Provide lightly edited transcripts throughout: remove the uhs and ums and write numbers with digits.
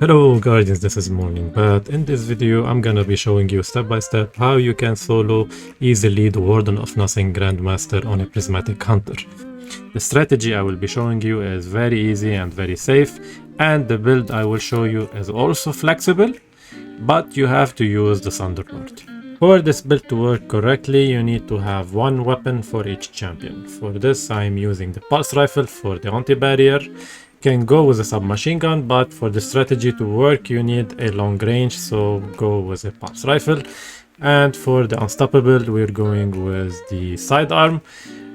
Hello Guardians, this is Morning, but in this video I'm gonna be showing you step by step how you can solo easily the Warden of Nothing Grandmaster on a Prismatic Hunter. The strategy I will be showing you is very easy and very safe, and the build I will show you is also flexible, but you have to use the Thunderlord. For this build to work correctly, you need to have one weapon for each champion. For this I am using the pulse rifle for the anti-barrier. Can go with a submachine gun, but for the strategy to work you need a long range, so go with a pulse rifle. And for the unstoppable we're going with the sidearm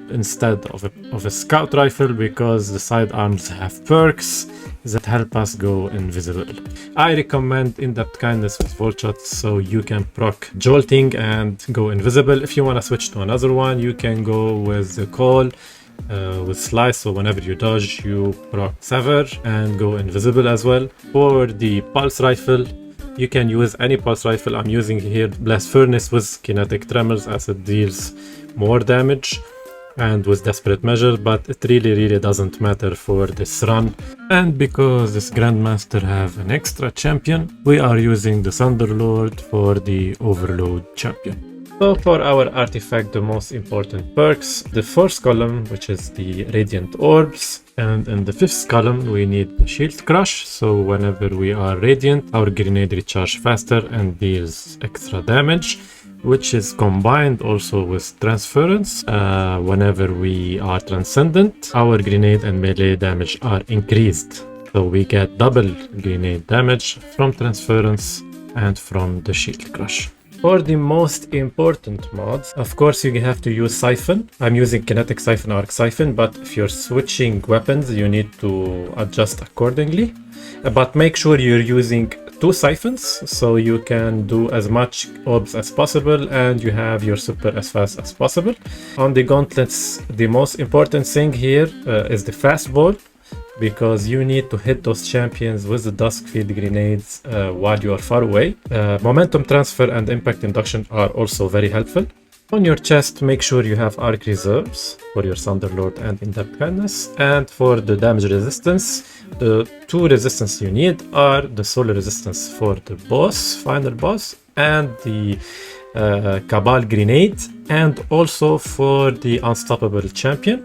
instead of a scout rifle, because the sidearms have perks that help us go invisible. I recommend in-depth kindness with volt shots, so you can proc jolting and go invisible. If you want to switch to another one, you can go with the call with slice, so whenever you dodge you proc sever and go invisible as well. For the pulse rifle you can use any pulse rifle. I'm using here blast furnace with kinetic tremors as it deals more damage, and with desperate measure, but it really doesn't matter for this run. And because this Grandmaster have an extra champion, we are using the Thunderlord for the overload champion. So for our artifact, the most important perks, the first column, which is the radiant orbs, and in the fifth column we need the shield crush, so whenever we are radiant our grenade recharge faster and deals extra damage, which is combined also with transference. Whenever we are transcendent, our grenade and melee damage are increased, so we get double grenade damage from transference and from the shield crush. For the most important mods, of course you have to use Siphon. I'm using Kinetic Siphon, Arc Siphon, but if you're switching weapons you need to adjust accordingly. But make sure you're using two siphons so you can do as much orbs as possible and you have your super as fast as possible. On the gauntlets, the most important thing here is the fast ball, because you need to hit those champions with the dusk field grenades while you are far away. Momentum transfer and impact induction are also very helpful. On your chest, make sure you have arc reserves for your Thunderlord and in-depth kindness. And for the damage resistance, the two resistance you need are the solar resistance for the boss, final boss, and the Cabal grenade, and also for the unstoppable champion.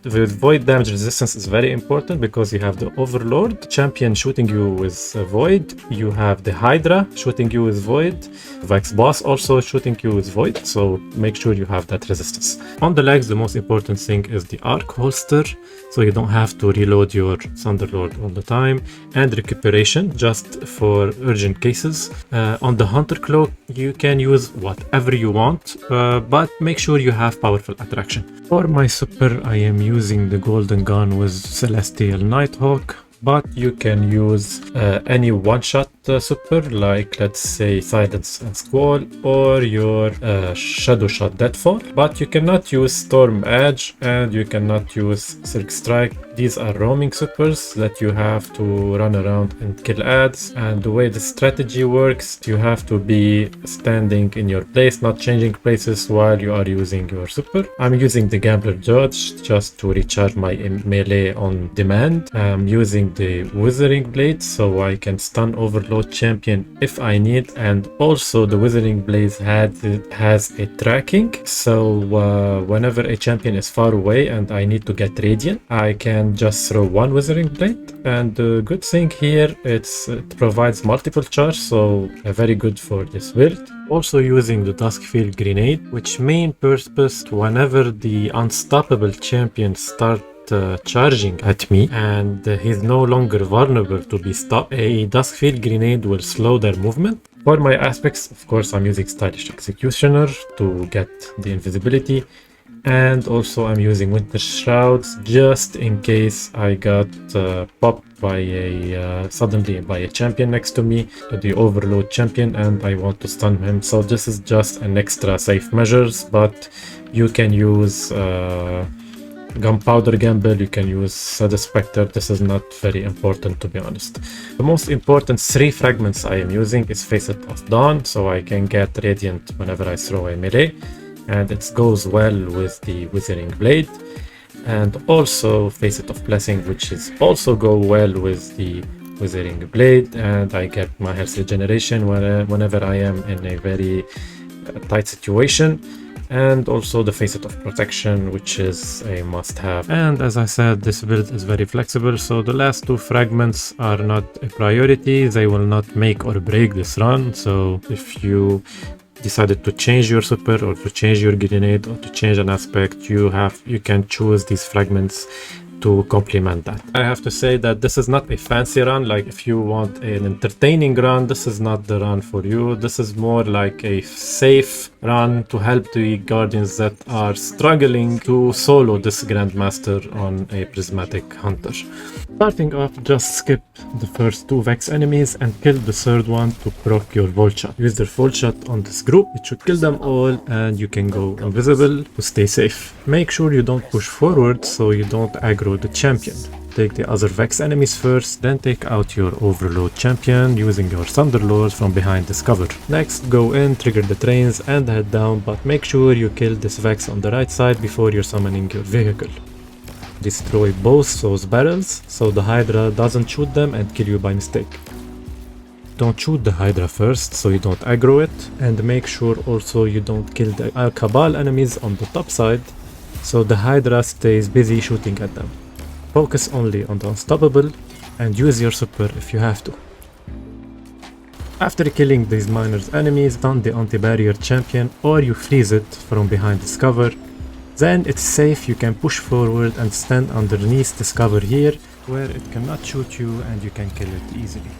The void damage resistance is very important because you have the Overlord champion shooting you with void, you have the Hydra shooting you with void, Vex Boss also shooting you with void, so make sure you have that resistance. On the legs, the most important thing is the arc holster, so you don't have to reload your Thunderlord all the time, and recuperation just for urgent cases. On the Hunter Cloak you can use whatever you want, but make sure you have powerful attraction. For my super I am using the golden gun with Celestial Nighthawk, but you can use any one-shot super, like let's say Silence and Squall or your Shadow Shot Deadfall, but you cannot use Storm Edge and you cannot use Silk Strike. These are roaming supers that you have to run around and kill ads, and the way the strategy works, you have to be standing in your place, not changing places while you are using your super. I'm using the Gambler Judge just to recharge my melee on demand. I'm using the Withering Blade so I can stun Overload champion if I need, and also the Withering Blade has a tracking, so whenever a champion is far away and I need to get radiant, I can just throw one Withering Blade. And the good thing here, it provides multiple charge, so very good for this build. Also using the Duskfield grenade, which main purpose whenever the unstoppable champion start charging at me and he's no longer vulnerable to be stopped, a Duskfield grenade will slow their movement. For my aspects, of course, I'm using Stylish Executioner to get the invisibility, and also I'm using Winter Shrouds just in case I got popped by suddenly by a champion next to me, the Overload champion, and I want to stun him. So this is just an extra safe measures, but you can use Gunpowder Gamble, you can use Shadow Spectre. This is not very important, to be honest. The most important 3 fragments I am using is Facet of Dawn, so I can get Radiant whenever I throw a melee, and it goes well with the Withering Blade. and also Facet of Blessing, which is also go well with the Withering Blade, and I get my health regeneration whenever I am in a very tight situation. And also the Facet of Protection, which is a must-have. And as I said, this build is very flexible, so the last two fragments are not a priority. They will not make or break this run, so if you decided to change your super or to change your grenade or to change an aspect, you can choose these fragments to complement that. I have to say that this is not a fancy run. Like, if you want an entertaining run, this is not the run for you. This is more like a safe run to help the guardians that are struggling to solo this Grandmaster on a Prismatic Hunter. Starting off, just skip the first two Vex enemies and kill the third one to proc your Volt Shot. Use their Volt Shot on this group, it should kill them all, and you can go invisible to stay safe. Make sure you don't push forward so you don't aggro the champion. Take the other Vex enemies first, then take out your Overload champion using your Thunderlord from behind this cover. Next, go in, trigger the trains and head down, but make sure you kill this Vex on the right side before you're summoning your vehicle. Destroy both those barrels so the Hydra doesn't shoot them and kill you by mistake. Don't shoot the Hydra first so you don't aggro it, and make sure also you don't kill the Cabal enemies on the top side so the Hydra stays busy shooting at them. Focus only on the unstoppable and use your super if you have to. After killing these miners enemies, stun the anti-barrier champion or you freeze it from behind this cover. Then it's safe, you can push forward and stand underneath this cover here where it cannot shoot you and you can kill it easily.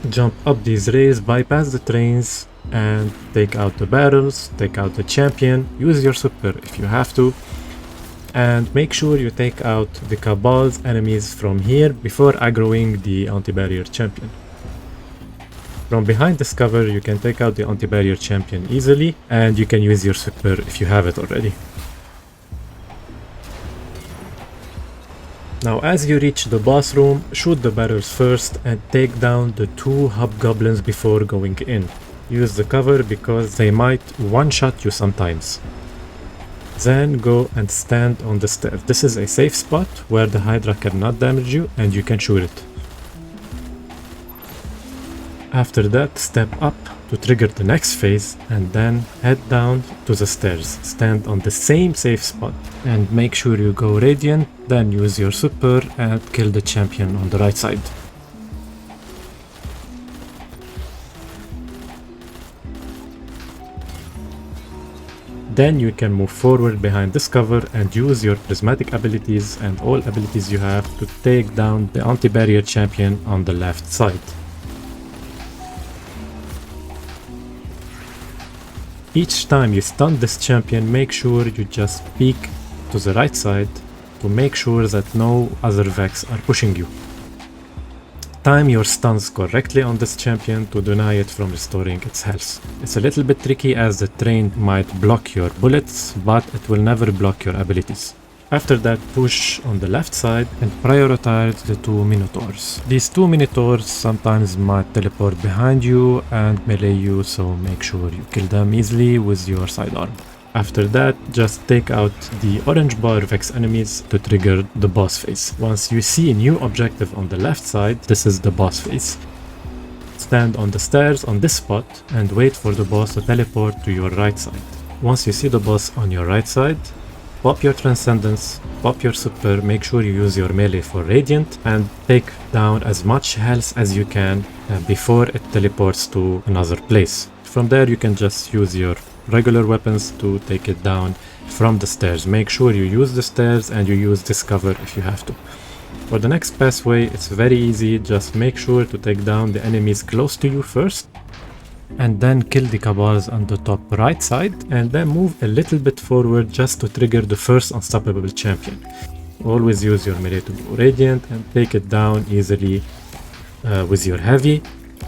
Jump up these rails, bypass the trains and take out the barrels, take out the champion, use your super if you have to, and make sure you take out the Cabal's enemies from here before aggroing the anti-barrier champion. From behind this cover you can take out the anti-barrier champion easily, and you can use your super if you have it already. Now as you reach the boss room, shoot the barrels first and take down the two hobgoblins before going in. Use the cover because they might one-shot you sometimes. Then go and stand on the stairs. This is a safe spot where the Hydra cannot damage you and you can shoot it. After that, step up to trigger the next phase and then head down to the stairs. Stand on the same safe spot and make sure you go Radiant, then use your super and kill the champion on the right side. Then you can move forward behind this cover and use your prismatic abilities and all abilities you have to take down the anti-barrier champion on the left side. Each time you stun this champion, make sure you just peek to the right side to make sure that no other Vex are pushing you. Time your stuns correctly on this champion to deny it from restoring its health. It's a little bit tricky as the train might block your bullets, but it will never block your abilities. After that, push on the left side and prioritize the two Minotaurs. These two Minotaurs sometimes might teleport behind you and melee you, so make sure you kill them easily with your sidearm. After that, just take out the orange bar Vex enemies to trigger the boss phase. Once you see a new objective on the left side, this is the boss phase. Stand on the stairs on this spot and wait for the boss to teleport to your right side. Once you see the boss on your right side, pop your Transcendence, pop your super, make sure you use your melee for Radiant and take down as much health as you can before it teleports to another place. From there you can just use your regular weapons to take it down from the stairs. Make sure you use the stairs and you use this cover if you have to. For the next pathway, it's very easy, just make sure to take down the enemies close to you first and then kill the Cabals on the top right side and then move a little bit forward just to trigger the first unstoppable champion. Always use your melee to go Radiant and take it down easily with your heavy.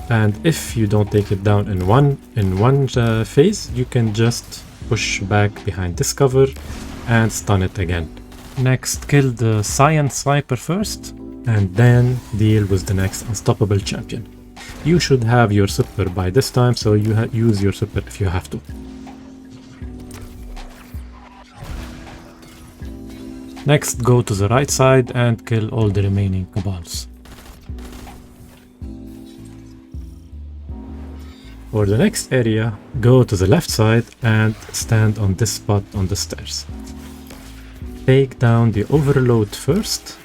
And if you don't take it down in one phase, you can just push back behind this cover and stun it again. Next, kill the Cyan Sniper first and then deal with the next unstoppable champion. You should have your super by this time, so you use your super if you have to. Next, go to the right side and kill all the remaining Cabals. For the next area, go to the left side and stand on this spot on the stairs. Take down the Overload first,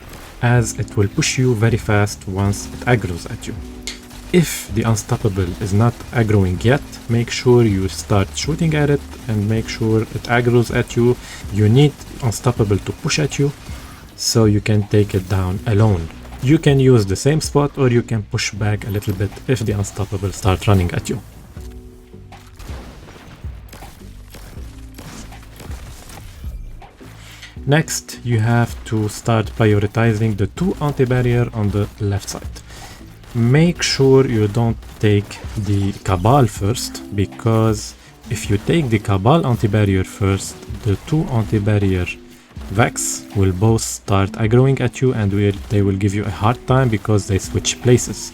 as it will push you very fast once it aggroes at you. If the Unstoppable is not aggroing yet, make sure you start shooting at it and make sure it aggroes at you. You need Unstoppable to push at you so you can take it down alone. You can use the same spot or you can push back a little bit if the Unstoppable starts running at you. Next, you have to start prioritizing the 2 anti-barrier on the left side. Make sure you don't take the Cabal first, because if you take the Cabal anti-barrier first, the 2 anti-barrier Vex will both start aggroing at you and they will give you a hard time because they switch places.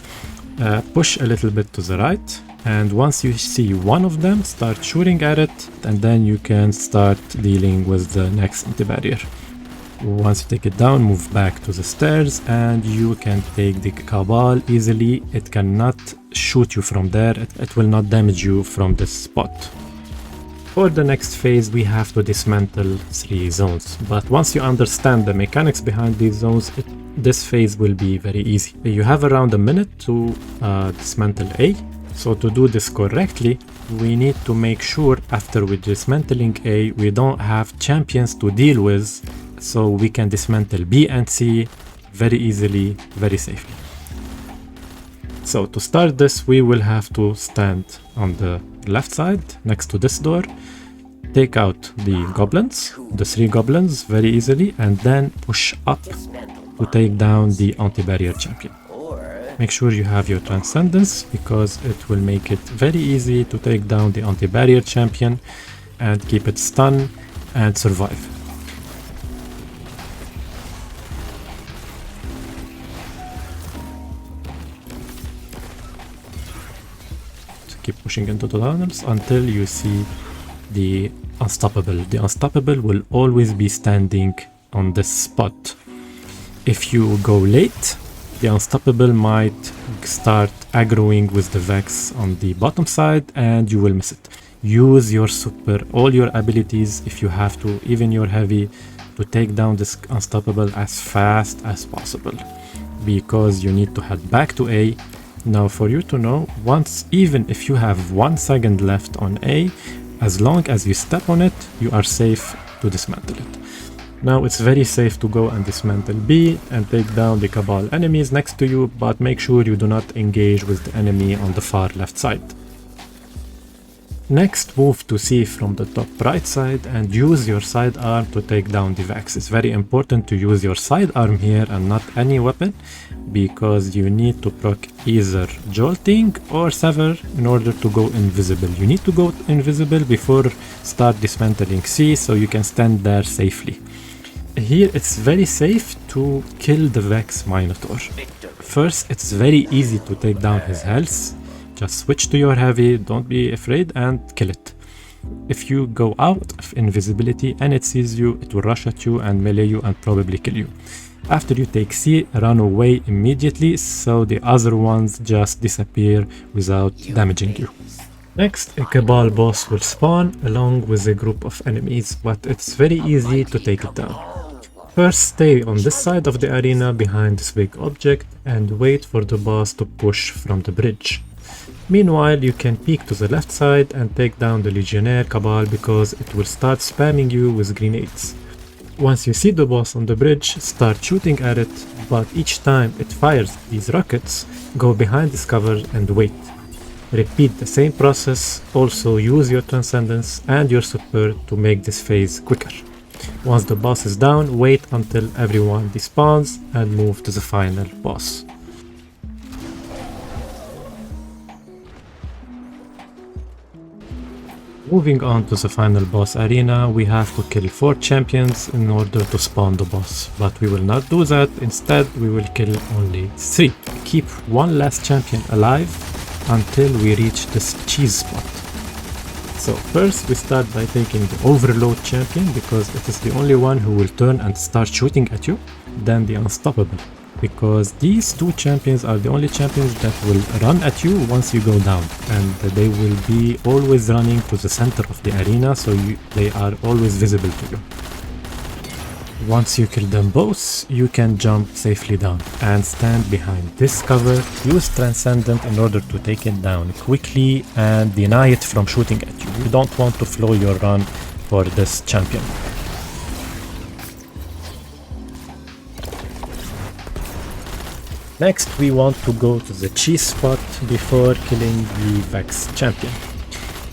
Push a little bit to the right, and once you see one of them, start shooting at it, and then you can start dealing with the next anti-barrier. Once you take it down, move back to the stairs and you can take the Cabal easily. It cannot shoot you from there, it will not damage you from this spot. For the next phase, we have to dismantle 3 zones, but once you understand the mechanics behind these zones, this phase will be very easy. You have around a minute to dismantle A. So to do this correctly, we need to make sure after we dismantling A, we don't have champions to deal with, so we can dismantle B and C very easily, very safely. So to start this, we will have to stand on the left side next to this door, take out the goblins, the 3 goblins very easily, and then push up to take down the anti-barrier champion. Make sure you have your Transcendence, because it will make it very easy to take down the anti-barrier champion and keep it stunned and survive. So keep pushing into the tunnels until you see the Unstoppable. The Unstoppable will always be standing on this spot. If you go late, the Unstoppable might start aggroing with the Vex on the bottom side and you will miss it. Use your super, all your abilities if you have to, even your heavy, to take down this Unstoppable as fast as possible, because you need to head back to A. Now for you to know, even if you have 1 second left on A, as long as you step on it, you are safe to dismantle it. Now it's very safe to go and dismantle B and take down the Cabal enemies next to you, but make sure you do not engage with the enemy on the far left side. Next, move to C from the top right side and use your sidearm to take down the Vex. It's very important to use your sidearm here and not any weapon, because you need to proc either Jolting or Sever in order to go invisible. You need to go invisible before start dismantling C, so you can stand there safely. Here it's very safe to kill the Vex Minotaur. First, it's very easy to take down his health. Just switch to your heavy, don't be afraid, and kill it. If you go out of invisibility and it sees you, it will rush at you and melee you and probably kill you. After you take C, run away immediately so the other ones just disappear without damaging you. Next, a Cabal boss will spawn along with a group of enemies, but it's very easy to take it down. First, stay on this side of the arena behind this big object and wait for the boss to push from the bridge. Meanwhile, you can peek to the left side and take down the Legionnaire Cabal, because it will start spamming you with grenades. Once you see the boss on the bridge, start shooting at it, but each time it fires these rockets, go behind this cover and wait. Repeat the same process, also use your Transcendence and your super to make this phase quicker. Once the boss is down, wait until everyone despawns and move to the final boss. Moving on to the final boss arena, we have to kill 4 champions in order to spawn the boss, but we will not do that. Instead, we will kill only 3. Keep one last champion alive until we reach this cheese spot. So first we start by taking the Overload champion because it is the only one who will turn and start shooting at you. Then the Unstoppable, because these two champions are the only champions that will run at you once you go down, and they will be always running to the center of the arena, so they are always visible to you. Once you kill them both, you can jump safely down and stand behind this cover. Use Transcendent in order to take it down quickly and deny it from shooting at you. You don't want to flow your run for this champion. Next, we want to go to the cheese spot before killing the Vex champion.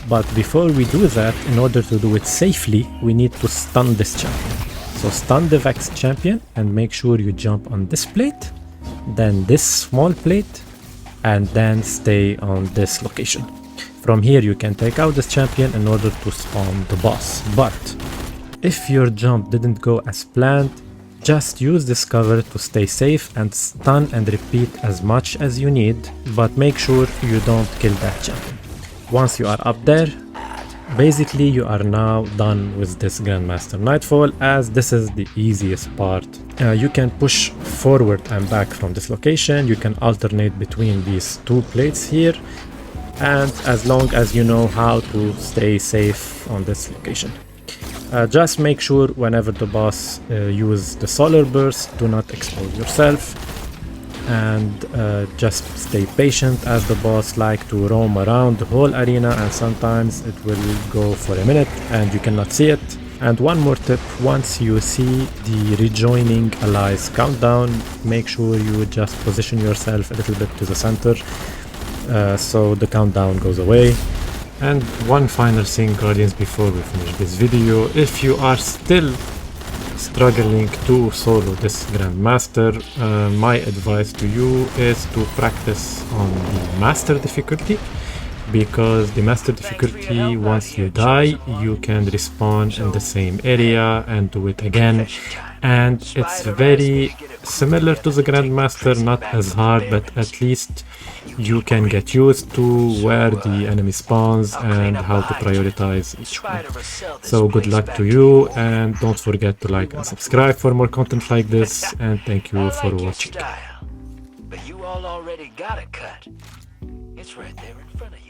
But before we do that, in order to do it safely, we need to stun this champion. So stun the Vex champion and make sure you jump on this plate, then this small plate, and then stay on this location. From here you can take out this champion in order to spawn the boss. But if your jump didn't go as planned, just use this cover to stay safe and stun and repeat as much as you need, but make sure you don't kill that champion. Once you are up there, basically you are now done with this Grandmaster Nightfall, as this is the easiest part. You can push forward and back from this location, you can alternate between these two plates here, and as long as you know how to stay safe on this location. Just make sure whenever the boss use the solar burst, do not expose yourself, and just stay patient, as the boss like to roam around the whole arena and sometimes it will go for a minute and you cannot see it. And one more tip, once you see the rejoining allies countdown, make sure you just position yourself a little bit to the center so the countdown goes away. And one final thing, Guardians, before we finish this video, if you are still struggling to solo this Grandmaster, my advice to you is to practice on the Master difficulty, because the Master difficulty, once you die, you can respawn in the same area and do it again, and it's very similar to the Grandmaster, not as hard, but at least you can get used to where the enemy spawns and how to prioritize each one. So good luck to you, and don't forget to like and subscribe for more content like this, and thank you for watching. But you all already got a cut. It's right there in front of you.